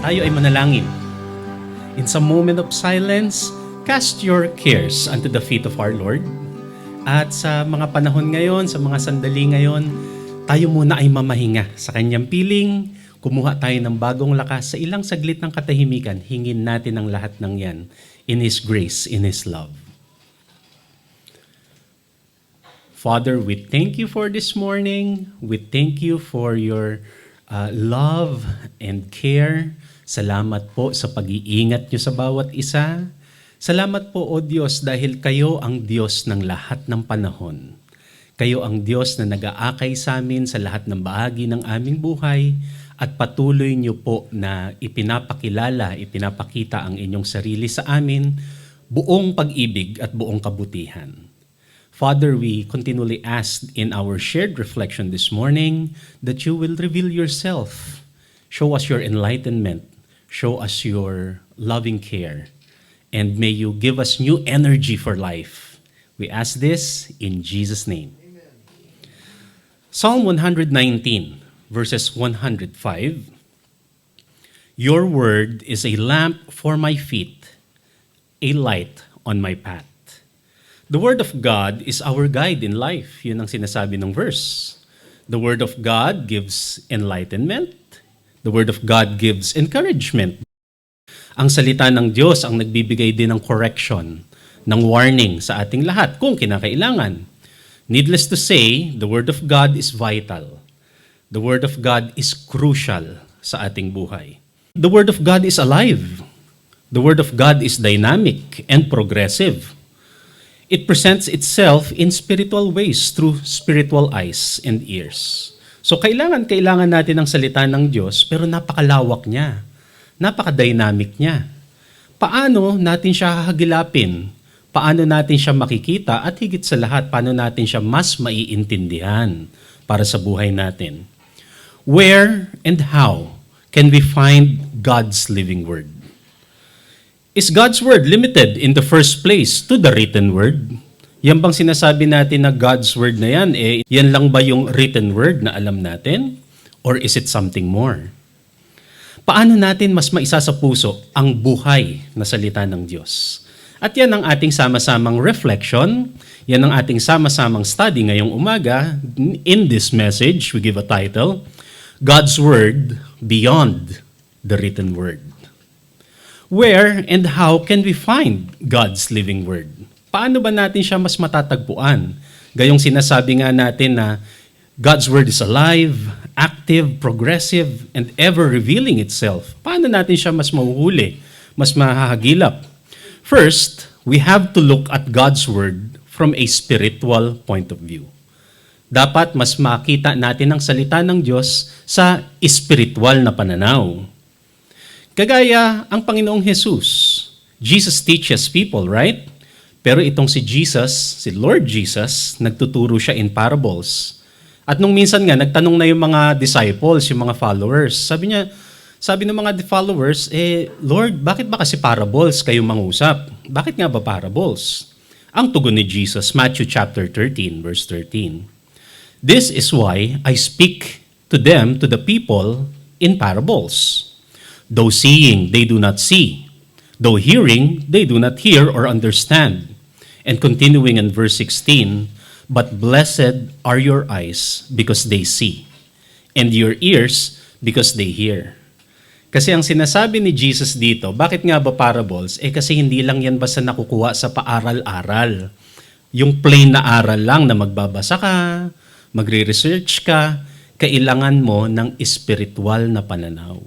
Tayo ay manalangin. In some moment of silence, cast your cares unto the feet of our Lord. At sa mga panahon ngayon, sa mga sandali ngayon, tayo muna ay mamahinga sa kanyang piling. Kumuha tayo ng bagong lakas sa ilang saglit ng katahimikan. Hingin natin ang lahat ng yan in His grace, in His love. Father, we thank you for this morning. We thank you for your love and care. Salamat po sa pag-iingat niyo sa bawat isa. Salamat po, O Diyos, dahil kayo ang Diyos ng lahat ng panahon. Kayo ang Diyos na nag-aakay sa amin sa lahat ng bahagi ng aming buhay at patuloy niyo po na ipinapakilala, ipinapakita ang inyong sarili sa amin, buong pag-ibig at buong kabutihan. Father, we continually ask in our shared reflection this morning that you will reveal yourself. Show us your enlightenment. Show us your loving care. And may you give us new energy for life. We ask this in Jesus' name. Amen. Psalm 119, verses 105. Your word is a lamp for my feet, a light on my path. The word of God is our guide in life. Yun ang sinasabi ng verse. The word of God gives enlightenment. The word of God gives encouragement. Ang salita ng Diyos ang nagbibigay din ng correction, ng warning sa ating lahat kung kinakailangan. Needless to say, the word of God is vital. The word of God is crucial sa ating buhay. The word of God is alive. The word of God is dynamic and progressive. It presents itself in spiritual ways through spiritual eyes and ears. So kailangan natin ng salita ng Diyos, pero napakalawak niya. Napaka-dynamic niya. Paano natin siya hahagilapin? Paano natin siya makikita? At higit sa lahat, paano natin siya mas maiintindihan para sa buhay natin? Where and how can we find God's living word? Is God's word limited in the first place to the written word? Yan bang sinasabi natin na God's word na yan, yan lang ba yung written word na alam natin? Or is it something more? Paano natin mas maisa sa puso ang buhay na salita ng Diyos? At yan ang ating sama-samang reflection, yan ang ating sama-samang study ngayong umaga. In this message, we give a title, God's Word Beyond the Written Word. Where and how can we find God's living word? Paano ba natin siya mas matatagpuan? Gayong sinasabi nga natin na God's word is alive, active, progressive, and ever revealing itself. Paano natin siya mas mahuhuli, mas mahahagilap? First, we have to look at God's word from a spiritual point of view. Dapat mas makita natin ang salita ng Diyos sa espiritual na pananaw. Kagaya ang Panginoong Jesus teaches people, right? Pero itong si Lord Jesus, nagtuturo siya in parables. At nung minsan nga, nagtanong na yung mga disciples, yung mga followers. Sabi ng mga followers, Lord, bakit ba kasi parables kayo mangusap? Bakit nga ba parables? Ang tugon ni Jesus, Matthew chapter 13, verse 13. This is why I speak to the people, in parables. Though seeing, they do not see. Though hearing, they do not hear or understand. And continuing in verse 16, but blessed are your eyes because they see, and your ears because they hear. Kasi ang sinasabi ni Jesus dito, bakit nga ba parables? Kasi hindi lang yan basta nakukuha sa paaral-aral. Yung plain na aral lang na magbabasa ka, magre-research ka, kailangan mo ng espiritual na pananaw.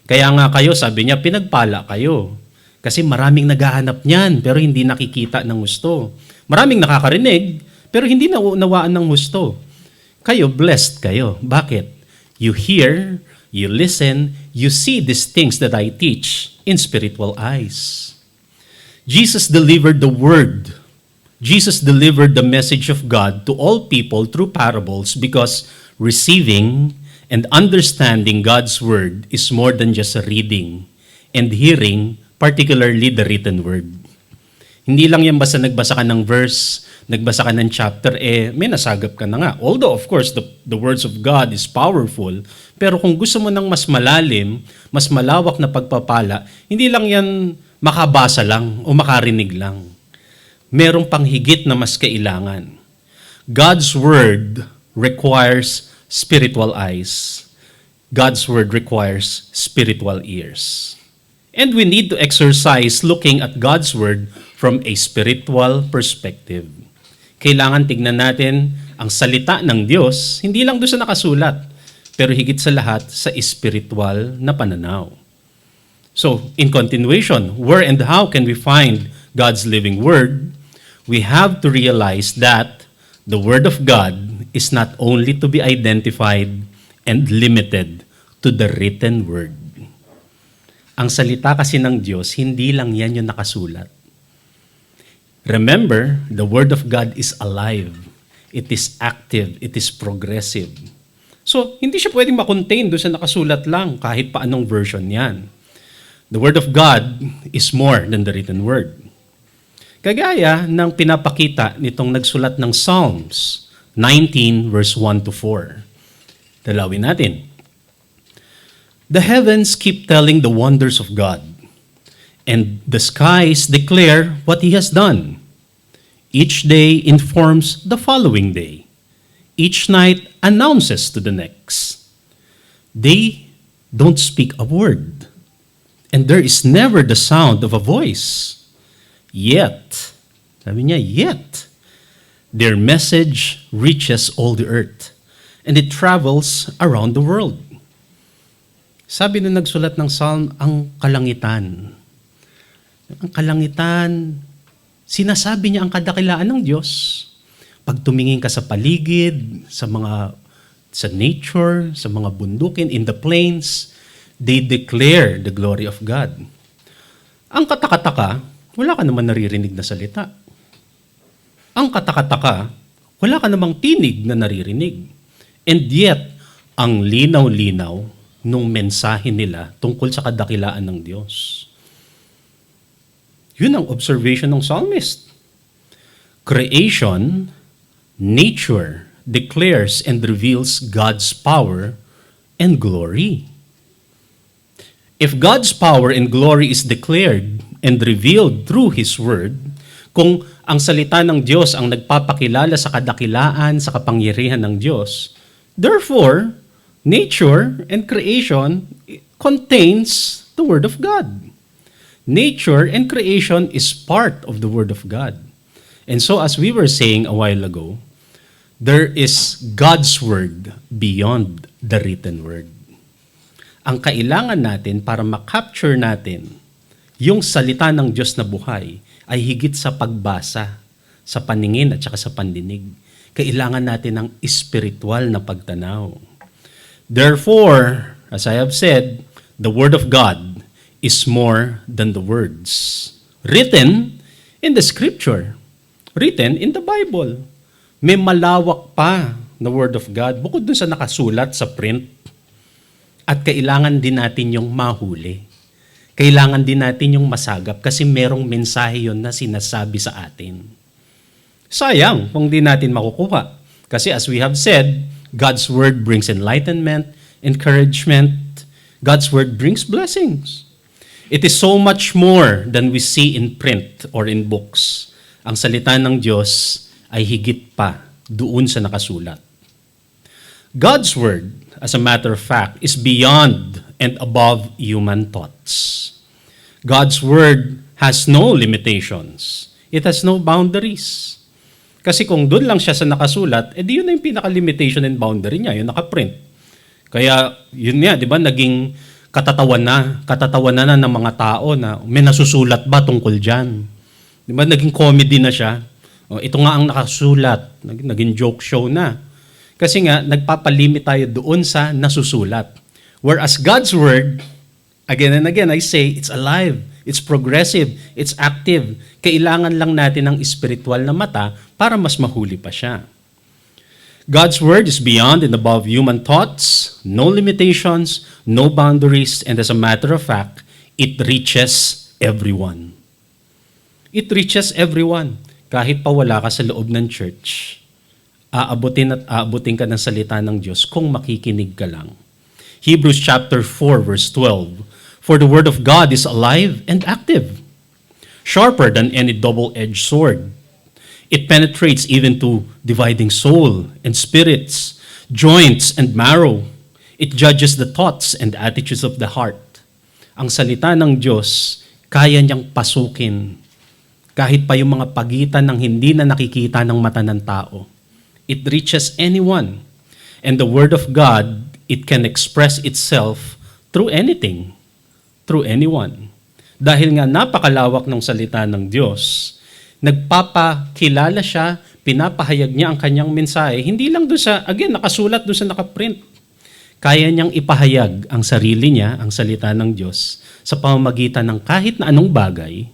Kaya nga kayo, sabi niya, pinagpala kayo. Kasi maraming naghahanap niyan, pero hindi nakikita ng gusto. Maraming nakakarinig, pero hindi naunawaan ng gusto. Kayo, blessed kayo. Bakit? You hear, you listen, you see these things that I teach in spiritual eyes. Jesus delivered the word. Jesus delivered the message of God to all people through parables because receiving and understanding God's word is more than just a reading and hearing, particularly the written word. Hindi lang yan basta nagbasa ka ng verse, nagbasa ka ng chapter, may nasagap ka na nga. Although, of course, the words of God is powerful, pero kung gusto mo ng mas malalim, mas malawak na pagpapala, hindi lang yan makabasa lang o makarinig lang. Merong pang higit na mas kailangan. God's Word requires spiritual eyes. God's Word requires spiritual ears. And we need to exercise looking at God's Word from a spiritual perspective. Kailangan tignan natin ang salita ng Diyos, hindi lang doon sa nakasulat, pero higit sa lahat sa spiritual na pananaw. So, in continuation, where and how can we find God's living Word? We have to realize that the Word of God is not only to be identified and limited to the written Word. Ang salita kasi ng Diyos, hindi lang yan yung nakasulat. Remember, the Word of God is alive. It is active. It is progressive. So, hindi siya pwedeng makontain doon sa nakasulat lang kahit pa anong version yan. The Word of God is more than the written Word. Kagaya ng pinapakita nitong nagsulat ng Psalms 19 verse 1 to 4. Dalawin natin. The heavens keep telling the wonders of God, and the skies declare what He has done. Each day informs the following day. Each night announces to the next. They don't speak a word, and there is never the sound of a voice. Yet, sabi niya, yet, their message reaches all the earth, and it travels around the world. Sabi nung nagsulat ng Psalm, ang kalangitan. Ang kalangitan, sinasabi niya ang kadakilaan ng Diyos. Pag tumingin ka sa paligid, sa nature, sa mga bundukin, in the plains, they declare the glory of God. Ang katakataka, wala ka naman naririnig na salita. Ang katakataka, wala ka namang tinig na naririnig. And yet, ang linaw-linaw nung mensahe nila tungkol sa kadakilaan ng Diyos. Yun ang observation ng psalmist. Creation, nature, declares and reveals God's power and glory. If God's power and glory is declared and revealed through His Word, kung ang salita ng Diyos ang nagpapakilala sa kadakilaan, sa kapangyarihan ng Diyos, therefore, nature and creation contains the Word of God. Nature and creation is part of the Word of God. And so as we were saying a while ago, there is God's Word beyond the written Word. Ang kailangan natin para makapture natin yung salita ng Diyos na buhay ay higit sa pagbasa, sa paningin at saka sa pandinig. Kailangan natin ng espiritual na pagtanaw. Therefore, as I have said, the Word of God is more than the words written in the Scripture, written in the Bible. May malawak pa na Word of God bukod dun sa nakasulat sa print. At kailangan din natin yung mahuli. Kailangan din natin yung masagap kasi merong mensahe yon na sinasabi sa atin. Sayang kung di natin makukuha. Kasi as we have said, God's Word brings enlightenment, encouragement. God's Word brings blessings. It is so much more than we see in print or in books. Ang salita ng Diyos ay higit pa doon sa nakasulat. God's Word, as a matter of fact, is beyond and above human thoughts. God's Word has no limitations. It has no boundaries. Kasi kung doon lang siya sa nakasulat, di yun na yung pinaka-limitation and boundary niya, yung nakaprint. Kaya yun nga, di ba, naging katatawanan na ng mga tao na may nasusulat ba tungkol dyan? Di ba, naging comedy na siya. Ito nga ang nakasulat, naging joke show na. Kasi nga, nagpapalimit tayo doon sa nasusulat. Whereas God's Word, again and again, I say, it's alive, it's progressive, it's active. Kailangan lang natin ng spiritual na mata para mas mahuli pa siya. God's Word is beyond and above human thoughts, no limitations, no boundaries, and as a matter of fact, it reaches everyone. It reaches everyone. Kahit pa wala ka sa loob ng church, aabutin at aabutin ka ng salita ng Diyos kung makikinig ka lang. Hebrews chapter 4 verse 12, "For the word of God is alive and active, sharper than any double-edged sword. It penetrates even to dividing soul and spirits, joints and marrow. It judges the thoughts and attitudes of the heart." Ang salita ng Diyos, kaya niyang pasukin kahit pa yung mga pagitan ng hindi na nakikita ng mata ng tao. It reaches anyone. And the Word of God, it can express itself through anything, through anyone. Dahil nga napakalawak ng salita ng Diyos, nagpapakilala siya, pinapahayag niya ang kanyang mensahe, hindi lang doon sa, again, nakasulat doon sa nakaprint. Kaya niyang ipahayag ang sarili niya, ang salita ng Diyos, sa pamamagitan ng kahit na anong bagay,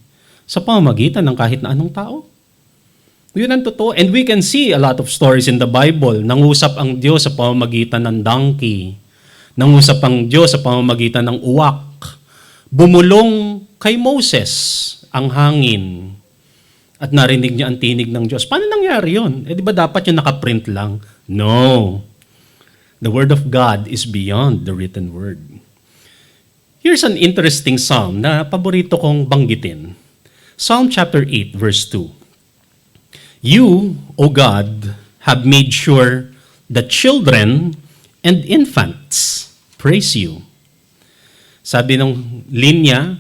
sa pamamagitan ng kahit na anong tao. Yun ang totoo. And we can see a lot of stories in the Bible. Nangusap ang Diyos sa pamamagitan ng donkey. Nangusap ang Diyos sa pamamagitan ng uwak. Bumulong kay Moses ang hangin. At narinig niya ang tinig ng Diyos. Paano nangyari yun? Di ba dapat yung nakaprint lang? No. The Word of God is beyond the written Word. Here's an interesting psalm na paborito kong banggitin. Psalm chapter 8 verse 2. "You, O God, have made sure that children and infants praise you." Sabi ng linya,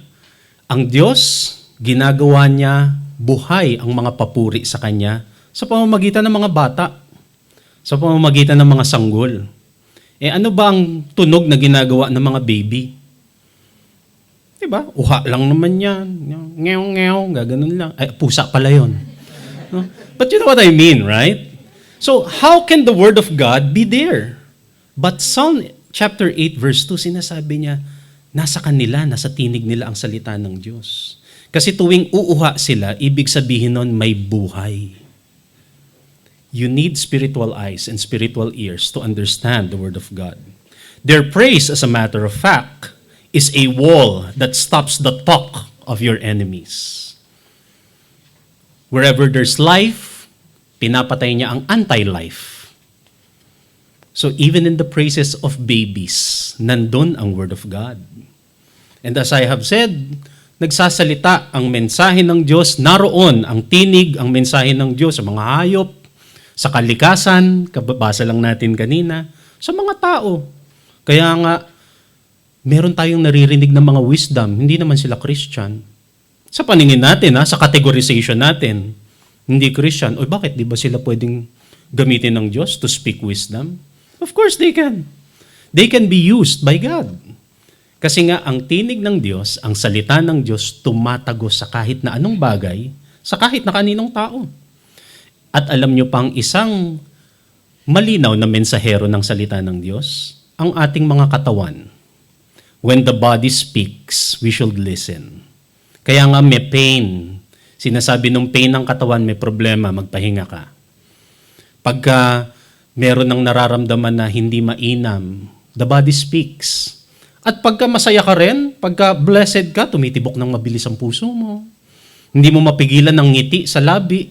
ang Diyos, ginagawa niya buhay ang mga papuri sa Kanya sa pamamagitan ng mga bata, sa pamamagitan ng mga sanggol. Ano ba ang tunog na ginagawa ng mga baby? Diba? Uha lang naman yan. Ngew-ngew, gaganon lang. Ay, pusa pala yun. No? But you know what I mean, right? So, how can the Word of God be there? But Psalm chapter 8 verse 2, sinasabi niya, nasa kanila, nasa tinig nila ang salita ng Diyos. Kasi tuwing uuha sila, ibig sabihin nun may buhay. You need spiritual eyes and spiritual ears to understand the Word of God. Their praise, as a matter of fact, is a wall that stops the talk of your enemies. Wherever there's life, pinapatay niya ang anti-life. So even in the praises of babies, nandun ang Word of God. And as I have said, nagsasalita ang mensahe ng Diyos, naroon ang tinig, ang mensahe ng Diyos sa mga hayop, sa kalikasan, kababasa lang natin kanina, sa mga tao. Kaya nga, meron tayong naririnig ng mga wisdom, hindi naman sila Christian. Sa paningin natin, sa categorization natin, hindi Christian, bakit di ba sila pwedeng gamitin ng Diyos to speak wisdom? Of course they can. They can be used by God. Kasi nga, ang tinig ng Diyos, ang salita ng Diyos, tumatagos sa kahit na anong bagay, sa kahit na kaninong tao. At alam nyo pang isang malinaw na mensahero ng salita ng Diyos, ang ating mga katawan. When the body speaks, we should listen. Kaya nga may pain. Sinasabi ng pain ng katawan, may problema, magpahinga ka. Pagka meron ng nararamdaman na hindi mainam, the body speaks. At pagka masaya ka rin, pagka blessed ka, tumitibok ng mabilis ang puso mo. Hindi mo mapigilan ng ngiti sa labi.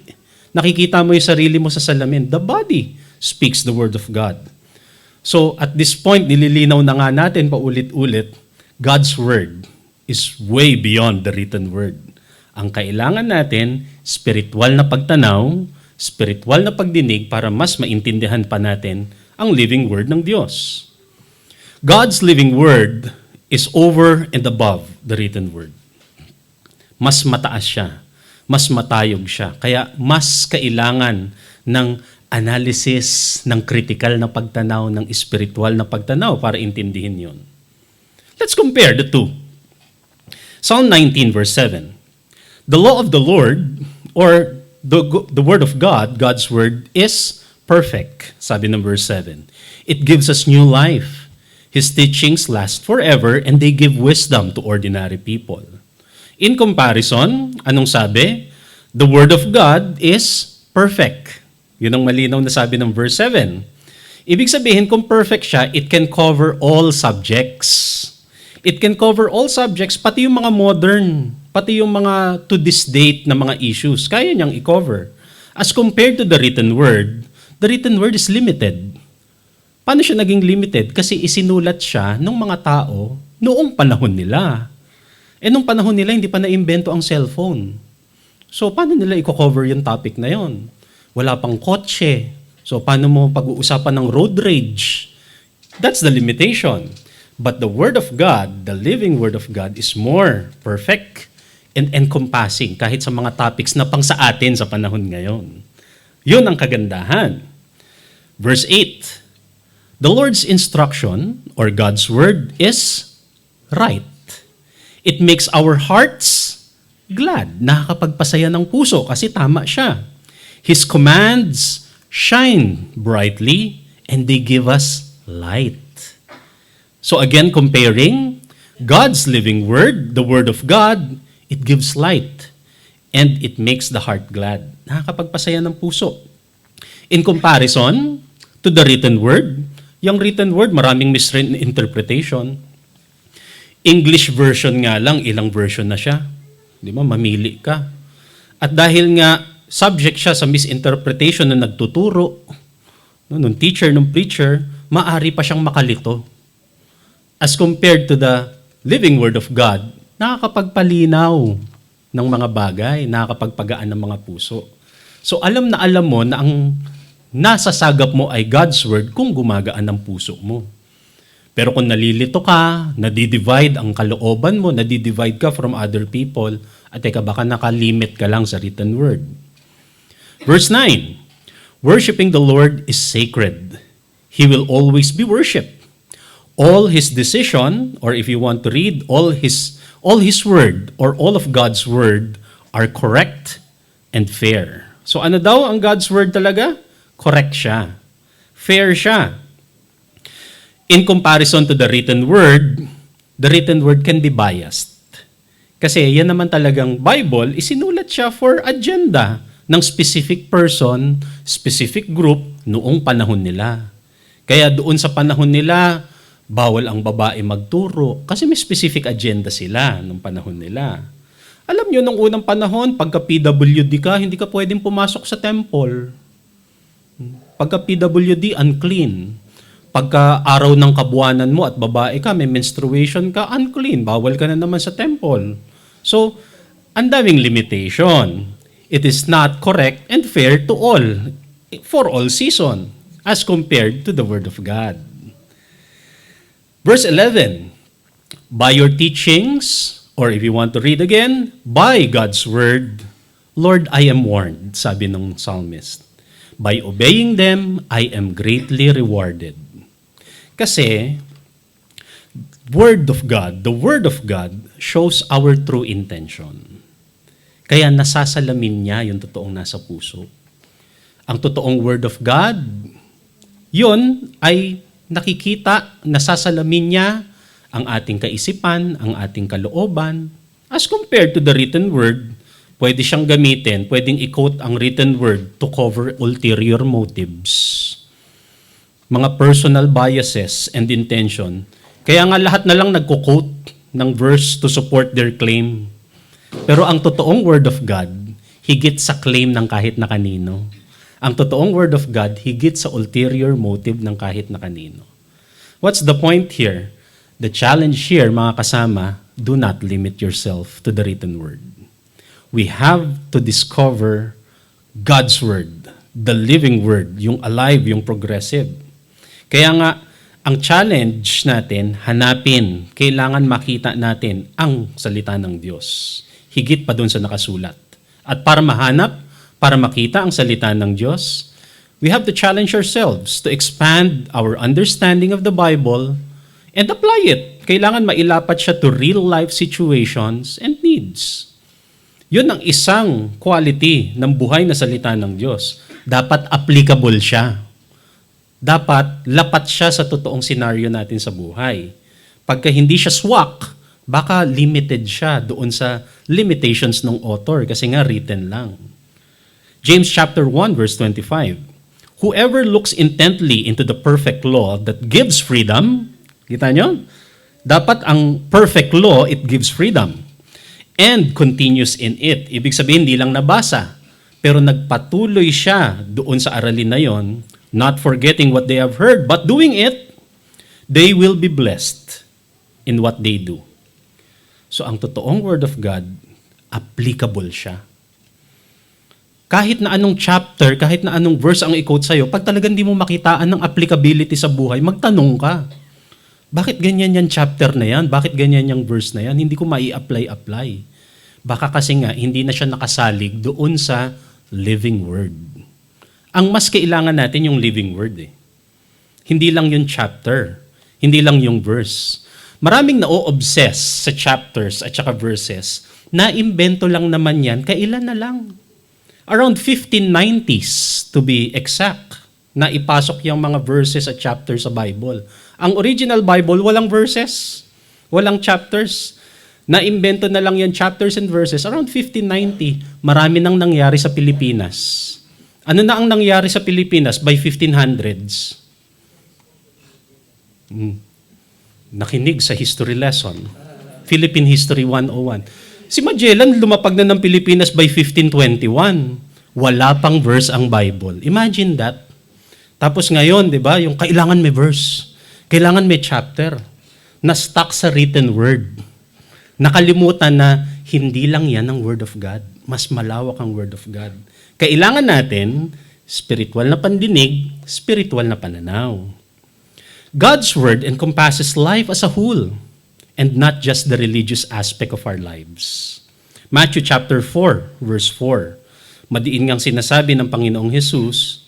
Nakikita mo yung sarili mo sa salamin. The body speaks the Word of God. So at this point, nililinaw na nga natin paulit-ulit, God's Word is way beyond the written Word. Ang kailangan natin, spiritual na pagtanaw, spiritual na pagdinig para mas maintindihan pa natin ang living Word ng Diyos. God's living Word is over and above the written Word. Mas mataas siya. Mas matayog siya. Kaya mas kailangan ng analysis, ng critical na pagtanaw, ng spiritual na pagtanaw para intindihin yon. Let's compare the two. Psalm 19 verse 7. The law of the Lord, or the word of God, God's word, is perfect, sabi ng verse 7. It gives us new life. His teachings last forever and they give wisdom to ordinary people. In comparison, anong sabi? The Word of God is perfect. Yun ang malinaw na sabi ng verse 7. Ibig sabihin, kung perfect siya, it can cover all subjects. It can cover all subjects, pati yung mga modern Pati yung mga to this date na mga issues, kaya niyang i-cover. As compared to the written word is limited. Paano siya naging limited? Kasi isinulat siya ng mga tao noong panahon nila. Nung panahon nila, hindi pa na-imbento ang cellphone. So, paano nila i-cover yung topic na yon? Wala pang kotse. So, paano mo pag-uusapan ng road rage? That's the limitation. But the Word of God, the living Word of God, is more perfect and encompassing kahit sa mga topics na pang sa atin sa panahon ngayon. Yun ang kagandahan. Verse 8, the Lord's instruction, or God's Word, is right. It makes our hearts glad. Nakakapagpasaya ng puso kasi tama siya. His commands shine brightly and they give us light. So again, comparing God's living Word, the Word of God, it gives light and it makes the heart glad. Nakakapagpasaya ng puso. In comparison to the written Word, yung written Word, maraming misinterpretation. English version nga lang, ilang version na siya. Di ba? Mamili ka. At dahil nga subject siya sa misinterpretation na nagtuturo, nung teacher, nung preacher, maari pa siyang makalito. As compared to the living Word of God, nakakapagpalinaw ng mga bagay, nakakapagpagaan ng mga puso. So alam na alam mo na ang nasa sagap mo ay God's Word kung gumagaan ang puso mo. Pero kung nalilito ka, nadidivide ang kalooban mo, nadidivide ka from other people, at teka baka nakalimit ka lang sa written Word. Verse 9, worshiping the Lord is sacred. He will always be worshipped. All His decision, or if you want to read, all His Word, or all of God's Word, are correct and fair. So ano daw ang God's Word talaga? Correct siya. Fair siya. In comparison to the written Word can be biased. Kasi yan naman talagang Bible, isinulat siya for agenda ng specific person, specific group noong panahon nila. Kaya doon sa panahon nila, bawal ang babae magturo kasi may specific agenda sila noong panahon nila. Alam nyo, nung unang panahon, pagka PWD ka, hindi ka pwedeng pumasok sa temple. Pagka PWD, unclean. Pagka araw ng kabuwanan mo at babae ka, may menstruation ka, unclean. Bawal ka na naman sa temple. So, ang daming limitation. It is not correct and fair to all, for all season, as compared to the Word of God. Verse 11, by your teachings, or if you want to read again, by God's Word, Lord, I am warned, sabi ng psalmist. By obeying them, I am greatly rewarded. Kasi, Word of God, the Word of God, shows our true intention. Kaya nasasalamin niya yung totoong nasa puso. Ang totoong Word of God, yun ay nakikita, nasasalamin niya ang ating kaisipan, ang ating kalooban. As compared to the written Word, pwede siyang gamitin, pwedeng i-quote ang written Word to cover ulterior motives. Mga personal biases and intention. Kaya nga lahat na lang nagko-quote ng verse to support their claim. Pero ang totoong Word of God, higit sa claim ng kahit na kanino. Ang totoong Word of God, higit sa ulterior motive ng kahit na kanino. What's the point here? The challenge here, mga kasama, do not limit yourself to the written Word. We have to discover God's Word, the living Word, yung alive, yung progressive. Kaya nga, ang challenge natin, hanapin, kailangan makita natin ang salita ng Diyos. Higit pa dun sa nakasulat. At para mahanap, para makita ang salita ng Diyos, we have to challenge ourselves to expand our understanding of the Bible and apply it. Kailangan mailapat siya to real-life situations and needs. Yun ang isang quality ng buhay na salita ng Diyos. Dapat applicable siya. Dapat lapat siya sa totoong senaryo natin sa buhay. Pagka hindi siya swak, baka limited siya doon sa limitations ng author kasi nga written lang. James chapter 1 verse 25. Whoever looks intently into the perfect law that gives freedom, kita nyo? Dapat ang perfect law, it gives freedom. and continues in it. Ibig sabihin, hindi lang nabasa, pero nagpatuloy siya doon sa aralin na yon, not forgetting what they have heard, but doing it, they will be blessed in what they do. So ang totoong Word of God, applicable siya. Kahit na anong chapter, kahit na anong verse ang i-quote sa'yo, pag talagang di mo makitaan ng applicability sa buhay, magtanong ka. Bakit ganyan yung chapter na yan? Bakit ganyan yung verse na yan? Hindi ko mai-apply. Baka kasi nga, hindi na siya nakasalig doon sa living word. Ang mas kailangan natin yung living word eh. Hindi lang yung chapter. Hindi lang yung verse. Maraming na-obsess sa chapters at saka verses na imbento lang naman yan, kailan na lang. Around 1590s to be exact, na ipasok yung mga verses at chapters sa Bible. Ang original Bible, walang verses, walang chapters. Na-imbento na lang yung chapters and verses. Around 1590, marami nang nangyari sa Pilipinas. Ano na ang nangyari sa Pilipinas by 1500s? Nakinig sa history lesson. Philippine History 101. Si Magellan lumapag na ng Pilipinas by 1521. Wala pang verse ang Bible. Imagine that. Tapos ngayon, di ba, yung kailangan may verse. Kailangan may chapter. Na-stuck sa written word. Nakalimutan na hindi lang yan ang Word of God. Mas malawak ang Word of God. Kailangan natin spiritual na pandinig, spiritual na pananaw. God's Word encompasses life as a whole and not just the religious aspect of our lives. Matthew chapter 4, verse 4. Madiin ngang sinasabi ng Panginoong Jesus,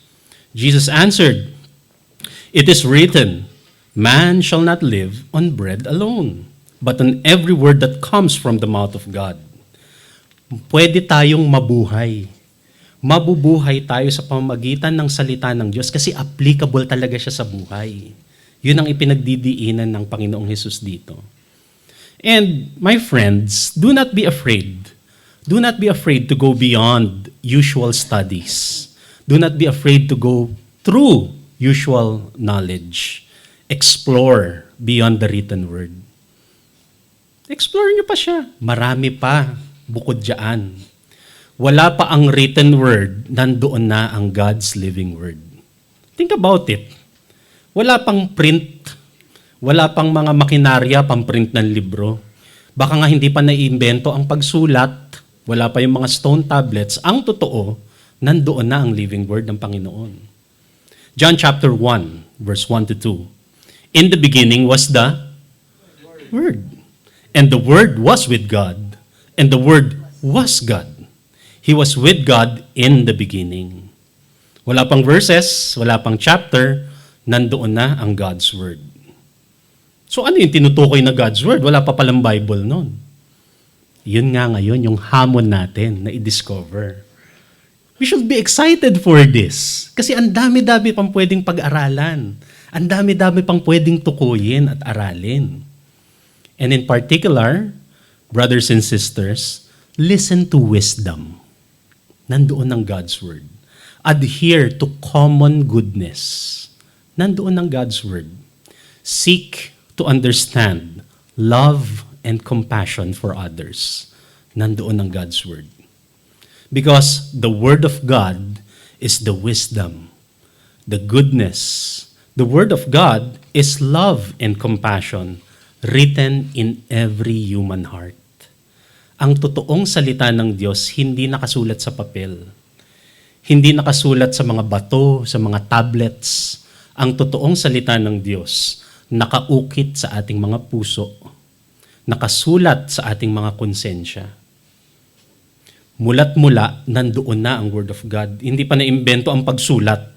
Jesus answered, "It is written, man shall not live on bread alone, but on every word that comes from the mouth of God." Pwede tayong mabuhay. Mabubuhay tayo sa pamamagitan ng salita ng Diyos kasi applicable talaga siya sa buhay. Yun ang ipinagdidiinan ng Panginoong Jesus dito. And my friends, do not be afraid. Do not be afraid to go beyond usual studies. Do not be afraid to go through usual knowledge. Explore beyond the written word. Explore nyo pa siya. Marami pa bukod dyan. Wala pa ang written word, nandoon na ang God's living word. Think about it. Wala pang print. Wala pang mga makinarya pang print ng libro. Baka nga hindi pa naiimbento ang pagsulat. Wala pa yung mga stone tablets. Ang totoo, nandoon na ang living word ng Panginoon. John chapter 1, verse 1 to 2. In the beginning was the Word. And the Word was with God. And the Word was God. He was with God in the beginning. Wala pang verses, wala pang chapter, nandoon na ang God's Word. So ano yung tinutukoy na God's Word? Wala pa palang Bible nun. Yun nga ngayon, yung hamon natin na i-discover. We should be excited for this. Kasi ang dami-dami pang pwedeng pag-aralan. Ang dami-dami pang pwedeng tukuyin at aralin. And in particular, brothers and sisters, listen to wisdom. Nandoon ang God's Word. Adhere to common goodness. Nandoon ang God's Word. Seek to understand love and compassion for others. Nandoon ang God's Word. Because the Word of God is the wisdom, the goodness. The Word of God is love and compassion written in every human heart. Ang totoong salita ng Diyos hindi nakasulat sa papel. Hindi nakasulat sa mga bato, sa mga tablets. Ang totoong salita ng Diyos nakaukit sa ating mga puso. Nakasulat sa ating mga konsensya. Mula't mula, nandoon na ang Word of God. Hindi pa naimbento ang pagsulat.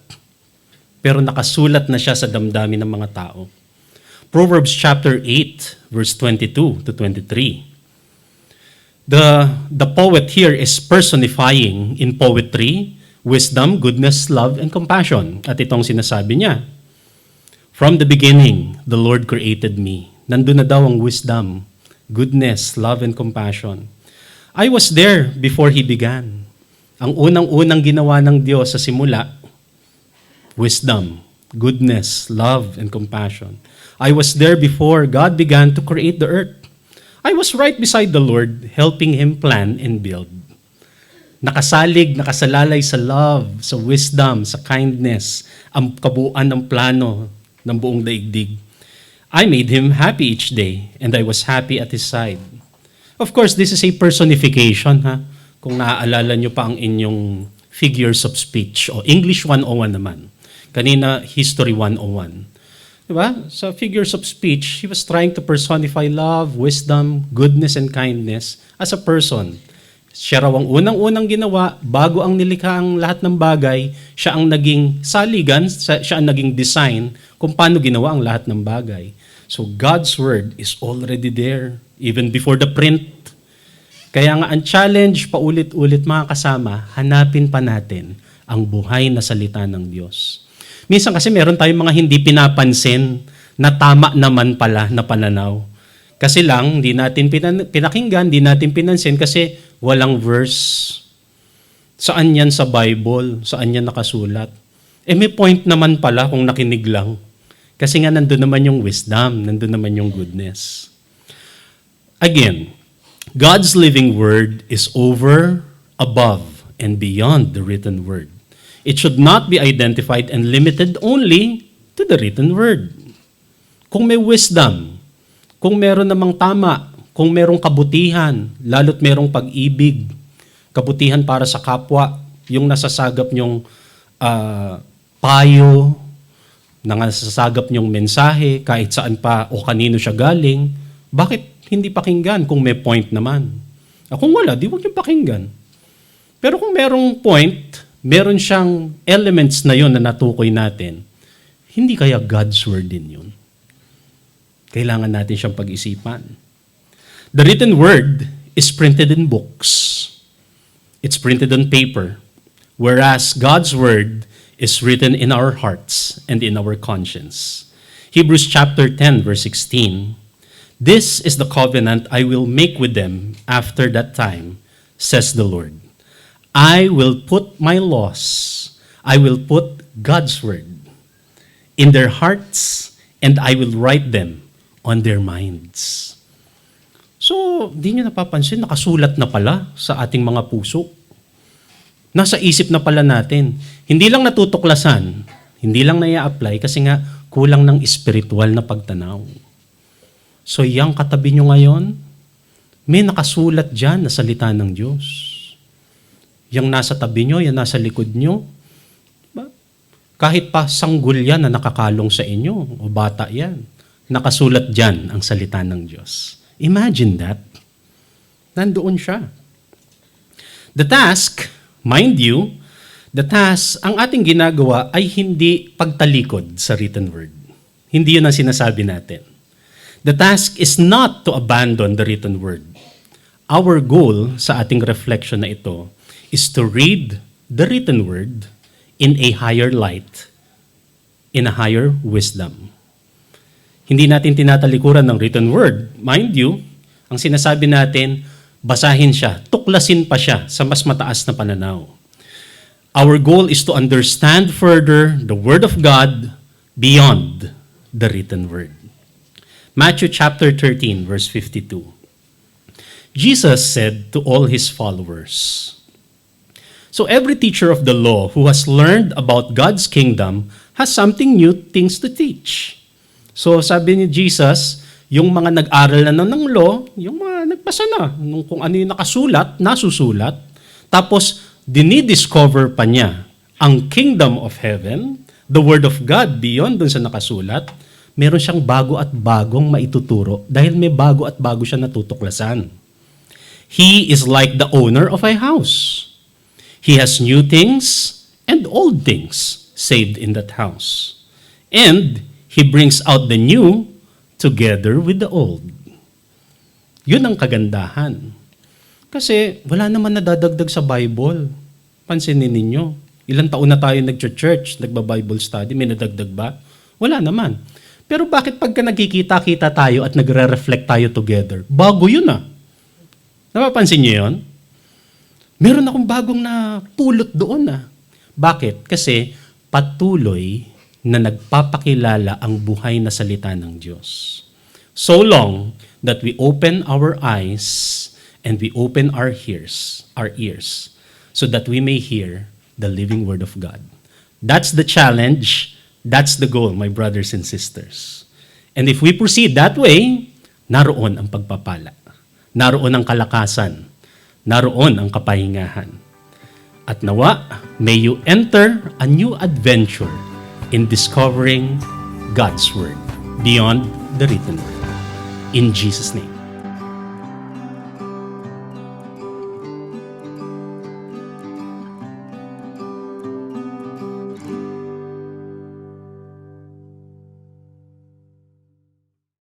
Pero nakasulat na siya sa damdamin ng mga tao. Proverbs chapter 8, verse 22 to 23. The poet here is personifying in poetry wisdom, goodness, love, and compassion. At itong sinasabi niya, from the beginning, the Lord created me. Nandun na daw ang wisdom, goodness, love, and compassion. I was there before He began. Ang unang-unang ginawa ng Diyos sa simula, wisdom, goodness, love, and compassion. I was there before God began to create the earth. I was right beside the Lord, helping Him plan and build. Nakasalig, nakasalalay sa love, sa wisdom, sa kindness, ang kabuuan ng plano ng buong daigdig. I made him happy each day, and I was happy at his side. Of course, this is a personification, ha? Kung naaalala nyo pa ang inyong figures of speech, o English 101 naman. Kanina, History 101. Diba? Sa figures of speech, he was trying to personify love, wisdom, goodness, and kindness as a person. Siya raw ang unang-unang ginawa, bago ang nilikha ang lahat ng bagay, siya ang naging saligan, siya ang naging design kung paano ginawa ang lahat ng bagay. So God's Word is already there, even before the print. Kaya nga ang challenge, paulit-ulit mga kasama, hanapin pa natin ang buhay na salita ng Diyos. Minsan kasi meron tayong mga hindi pinapansin na tama naman pala na pananaw. Kasi lang, hindi natin pinakinggan, hindi natin pinansin kasi walang verse. Saan yan sa Bible? Saan yan nakasulat? May point naman pala kung nakinig lang. Kasi nga nandun naman yung wisdom, nandun naman yung goodness. Again, God's living word is over, above, and beyond the written word. It should not be identified and limited only to the written word. Kung may wisdom, kung meron namang tama, kung merong kabutihan, lalo't merong pag-ibig, kabutihan para sa kapwa, yung nasasagap nyong payo, nasasagap nyong mensahe, kahit saan pa o kanino siya galing, bakit hindi pakinggan kung may point naman? Kung wala, di wag yung pakinggan. Pero kung merong point, meron siyang elements na yun na natukoy natin, hindi kaya God's word din yun? Kailangan natin siyang pag-isipan. The written word is printed in books. It's printed on paper. Whereas God's word is written in our hearts and in our conscience. Hebrews chapter 10, verse 16. This is the covenant I will make with them after that time, says the Lord. I will put my laws, I will put God's word in their hearts, and I will write them on their minds. So, di nyo napapansin, nakasulat na pala sa ating mga puso. Nasa isip na pala natin. Hindi lang natutuklasan, hindi lang na-apply kasi nga kulang ng spiritual na pagtanaw. So, yung katabi nyo ngayon, may nakasulat dyan na salita ng Diyos. Yung nasa tabi nyo, yung nasa likod nyo, diba? Kahit pa sanggol yan na nakakalong sa inyo, o bata yan, nakasulat dyan ang salita ng Diyos. Imagine that. Nandoon siya. The task, mind you, ang ating ginagawa ay hindi pagtalikod sa written word. Hindi yun ang sinasabi natin. The task is not to abandon the written word. Our goal sa ating reflection na ito is to read the written word in a higher light, in a higher wisdom. Hindi natin tinatalikuran ng written word. Mind you, ang sinasabi natin, basahin siya, tuklasin pa siya sa mas mataas na pananaw. Our goal is to understand further the Word of God beyond the written word. Matthew chapter 13, verse 52. Jesus said to all his followers, so every teacher of the law who has learned about God's kingdom has something new things to teach. So sabi ni Jesus, yung mga nag-aral na ng law, yung mga nagpasa na, kung ano yung nakasulat, nasusulat, tapos dinidiscover pa niya ang kingdom of heaven, the word of God beyond dun sa nakasulat, meron siyang bago at bagong maituturo dahil may bago at bago siya natutuklasan. He is like the owner of a house. He has new things and old things saved in that house. And He brings out the new together with the old. Yun ang kagandahan. Kasi wala naman nadadagdag sa Bible. Pansinin ninyo. Ilang taon na tayo nag-church, nagba-Bible study, may nadagdag ba? Wala naman. Pero bakit pagka nagkikita-kita tayo at nagre-reflect tayo together, bago yun ah. Napapansin niyo yun? Meron akong bagong na pulot doon ah. Bakit? Kasi patuloy na nagpapakilala ang buhay na salita ng Diyos. So long that we open our eyes and we open our ears, so that we may hear the living word of God. That's the challenge. That's the goal, my brothers and sisters. And if we proceed that way, naroon ang pagpapala. Naroon ang kalakasan. Naroon ang kapahingahan. At nawa, may you enter a new adventure in discovering God's Word beyond the written Word. In Jesus' name.